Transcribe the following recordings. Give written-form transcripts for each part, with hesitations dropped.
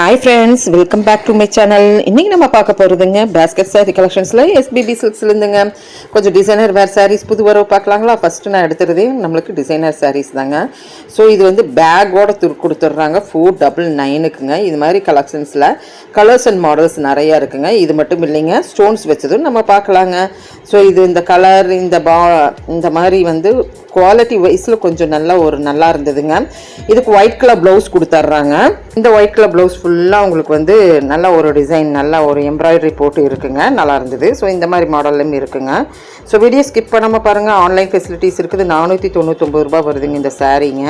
Hi friends, welcome back to my channel. இன்னைக்கு நம்ம பார்க்க போறதுங்க basket saree collectionsல SBB silksல இருந்துங்க கொஞ்சம் டிசைனர் வேர் sarees புது வரவு பார்க்கலாங்களா. ஃபர்ஸ்ட் நான் எடுத்துறதே நம்மளுக்கு டிசைனர் sarees தாங்க. ஸோ இது வந்து பேக்கோட கொடுத்துட்றாங்க 499க்குங்க. இது மாதிரி கலெக்ஷன்ஸில் கலர்ஸ் அண்ட் மாடல்ஸ் நிறையா இருக்குங்க. இது மட்டும் இல்லைங்க, ஸ்டோன்ஸ் வச்சதும் நம்ம பார்க்கலாங்க. ஸோ இது இந்த கலர் இந்த மாதிரி வந்து குவாலிட்டி வைஸில் கொஞ்சம் நல்லா இருந்ததுங்க. இதுக்கு ஒயிட் கலர் ப்ளவுஸ் கொடுத்துட்றாங்க. இந்த ஒயிட் கலர் ப்ளவுஸ் ஃபுல்லாக உங்களுக்கு வந்து நல்ல ஒரு டிசைன், நல்ல ஒரு எம்ப்ராய்டரி போட்டு இருக்குங்க. நல்லா இருந்தது. ஸோ இந்த மாதிரி மாடல்லும் இருக்குங்க. ஸோ வீடியோ ஸ்கிப் பண்ணாமல் பாருங்கள். ஆன்லைன் ஃபெசிலிட்டிஸ் இருக்குது. 499 ரூபா வருதுங்க இந்த சாரீங்க.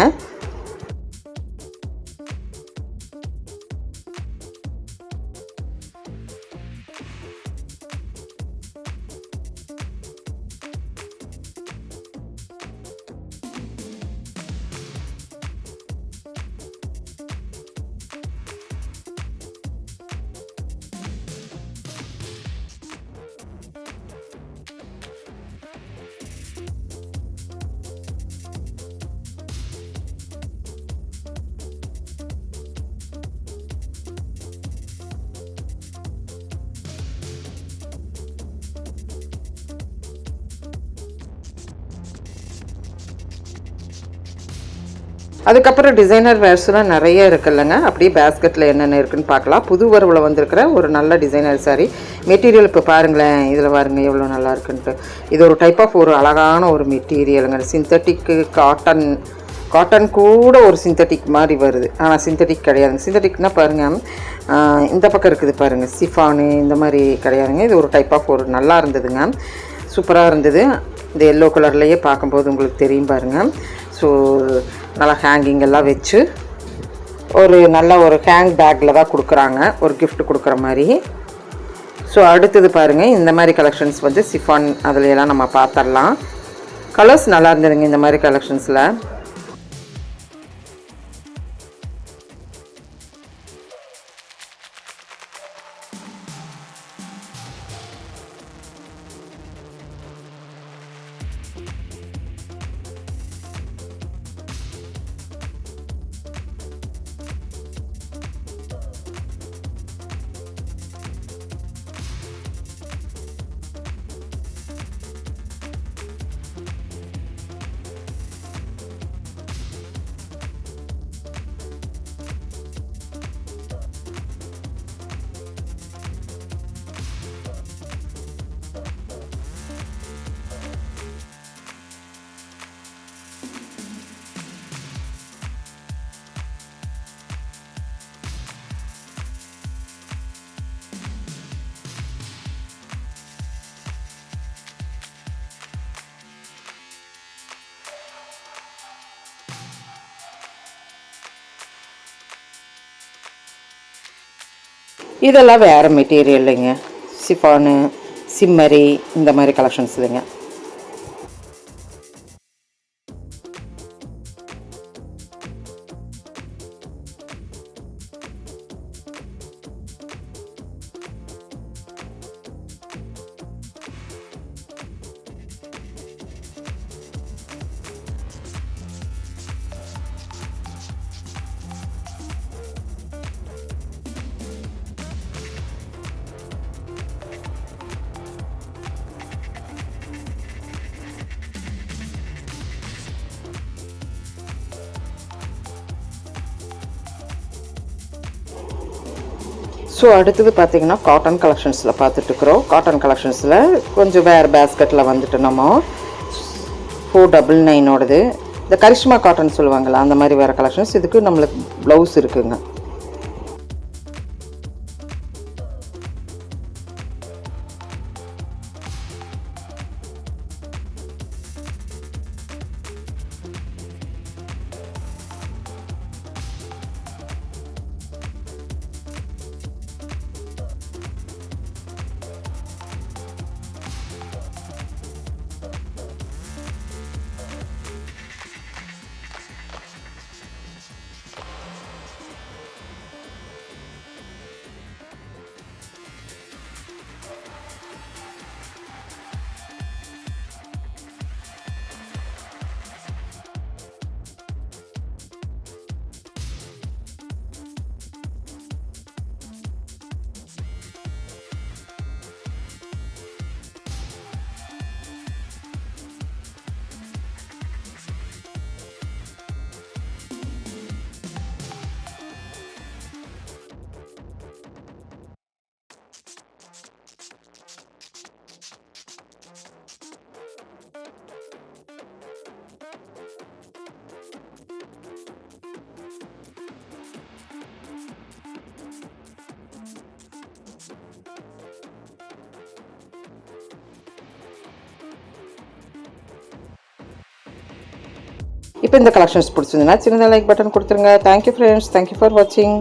அதுக்கப்புறம் டிசைனர் வேர்ஸ்லாம் நிறைய இருக்குல்லங்க. அப்படியே பேஸ்கெட்டில் என்னென்ன இருக்குதுன்னு பார்க்கலாம். புது வரவில் வந்திருக்கிற ஒரு நல்ல டிசைனர் சாரீ. மெட்டீரியல் இப்போ பாருங்களேன், இதில் பாருங்கள் எவ்வளோ நல்லா இருக்குன்ட்டு. இது ஒரு டைப் ஆஃப் ஒரு அழகான ஒரு மெட்டீரியலுங்க. சிந்தட்டிக்கு காட்டன் கூட ஒரு சிந்தட்டிக் மாதிரி வருது. ஆனால் சிந்தட்டிக் கிடையாதுங்க. சிந்தட்டிக்னால் பாருங்கள், இந்த பக்கம் இருக்குது பாருங்கள், சிஃபானு இந்த மாதிரி கிடையாதுங்க. இது ஒரு டைப் ஆஃப் ஒரு நல்லா இருந்ததுங்க. சூப்பராக இருந்தது. இந்த எல்லோ கலர்லேயே பார்க்கும்போது உங்களுக்கு தெரியும் பாருங்கள். ஸோ நல்லா ஹேங்கிங் எல்லாம் வச்சு ஒரு நல்ல ஒரு ஹேங் பேக்கில் தான் கொடுக்குறாங்க, ஒரு கிஃப்ட் கொடுக்குற மாதிரி. ஸோ அடுத்தது பாருங்கள், இந்த மாதிரி கலெக்ஷன்ஸ் வந்து சிஃபான் அதுலையெல்லாம் நம்ம பார்த்துடலாம். கலர்ஸ் நல்லா இருந்ததுங்க இந்த மாதிரி கலெக்ஷன்ஸில். இதெல்லாம் வேறு மெட்டீரியல் இல்லைங்க, சிஃபானு, சிம்மரி இந்த மாதிரி கலெக்ஷன்ஸ் இல்லைங்க. ஸோ அடுத்தது பார்த்திங்கன்னா காட்டன் கலெக்ஷன்ஸில் பார்த்துட்ருக்குறோம். காட்டன் கலெக்ஷன்ஸில் கொஞ்சம் வேறு பேஸ்கெட்டில் வந்துட்டு நம்ம 499ஓடது இந்த கரிஷ்மா காட்டன் சொல்லுவாங்கள்ல அந்த மாதிரி வேறு கலெக்ஷன்ஸ். இதுக்கு நம்மளுக்கு ப்ளவுஸ் இருக்குங்க. இப்போ இந்த கலெக்ஷன்ஸ் பிடிச்சிருந்ததுன்னா சின்னதாக லைக் பட்டன் கொடுத்துருங்க. தேங்க்யூ ஃப்ரெண்ட்ஸ், தேங்க்யூ ஃபார் வாட்சிங்.